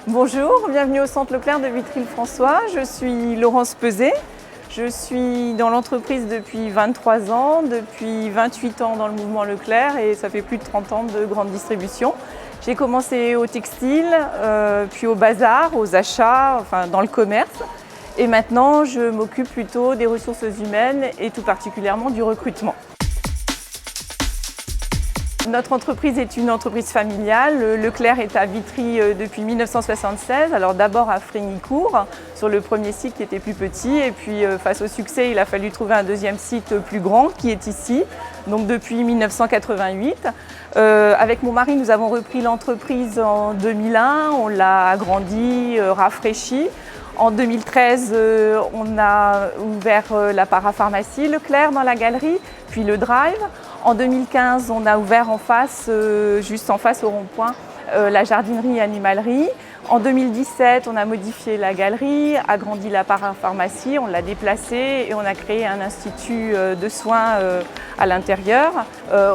Bonjour, bienvenue au Centre Leclerc de Vitry-le-François. Je suis Laurence Peset. Je suis dans l'entreprise depuis 23 ans, depuis 28 ans dans le mouvement Leclerc et ça fait plus de 30 ans de grande distribution. J'ai commencé au textile, puis au bazar, aux achats, enfin dans le commerce. Et maintenant, je m'occupe plutôt des ressources humaines et tout particulièrement du recrutement. Notre entreprise est une entreprise familiale. Leclerc est à Vitry depuis 1976. Alors d'abord à Frignicourt, sur le premier site qui était plus petit. Et puis face au succès, il a fallu trouver un deuxième site plus grand qui est ici, donc depuis 1988. Avec mon mari, nous avons repris l'entreprise en 2001. On l'a agrandie, rafraîchie. En 2013, on a ouvert la parapharmacie Leclerc dans la galerie, puis le Drive. En 2015, on a ouvert en face, juste en face au rond-point, la jardinerie et animalerie. En 2017, on a modifié la galerie, agrandi la parapharmacie, on l'a déplacée et on a créé un institut de soins à l'intérieur.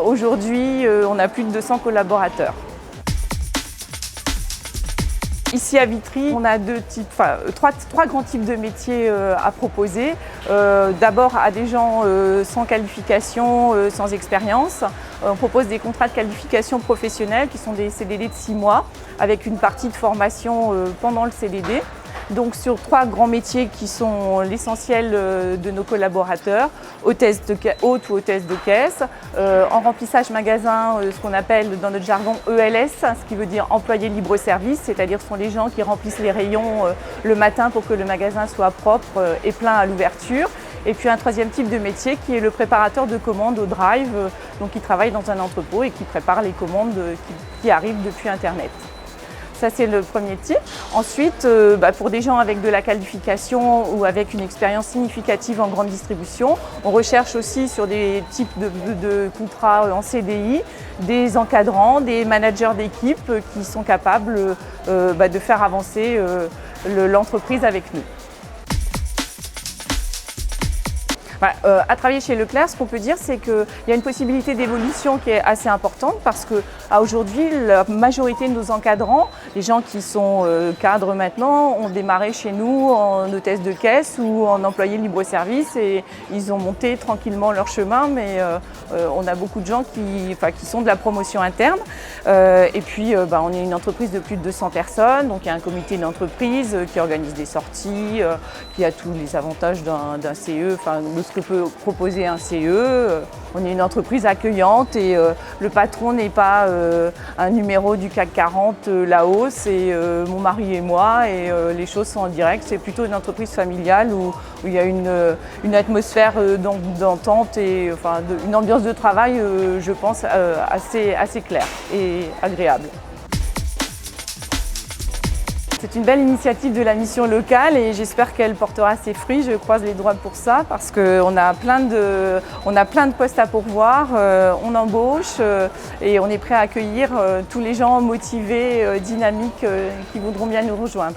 Aujourd'hui, on a plus de 200 collaborateurs. Ici à Vitry, on a trois grands types de métiers à proposer. D'abord à des gens sans qualification, sans expérience. On propose des contrats de qualification professionnelle qui sont des CDD de 6 mois avec une partie de formation pendant le CDD. Donc sur 3 grands métiers qui sont l'essentiel de nos collaborateurs, hôte ou hôtesse de caisse, en remplissage magasin, ce qu'on appelle dans notre jargon ELS, ce qui veut dire employé libre-service, c'est-à-dire ce sont les gens qui remplissent les rayons le matin pour que le magasin soit propre et plein à l'ouverture. Et puis un troisième type de métier qui est le préparateur de commandes au Drive, donc qui travaille dans un entrepôt et qui prépare les commandes qui arrivent depuis Internet. Ça, c'est le premier type. Ensuite, pour des gens avec de la qualification ou avec une expérience significative en grande distribution, on recherche aussi sur des types de contrats en CDI, des encadrants, des managers d'équipe qui sont capables de faire avancer l'entreprise avec nous. À travailler chez Leclerc, ce qu'on peut dire, c'est qu'il y a une possibilité d'évolution qui est assez importante parce qu'aujourd'hui, la majorité de nos encadrants, les gens qui sont cadres maintenant, ont démarré chez nous en hôtesse de caisse ou en employé libre-service et ils ont monté tranquillement leur chemin, mais on a beaucoup de gens qui sont de la promotion interne. Et puis, on est une entreprise de plus de 200 personnes, donc il y a un comité d'entreprise qui organise des sorties, qui a tous les avantages d'un CE, de ce que peut proposer un CE. On est une entreprise accueillante et le patron n'est pas un numéro du CAC 40 là-haut, c'est mon mari et moi et les choses sont en direct. C'est plutôt une entreprise familiale où il y a une atmosphère d'entente et une ambiance de travail, je pense, assez claire et agréable. C'est une belle initiative de la mission locale et j'espère qu'elle portera ses fruits. Je croise les doigts pour ça parce qu'on a plein de postes à pourvoir, on embauche et on est prêt à accueillir tous les gens motivés, dynamiques qui voudront bien nous rejoindre.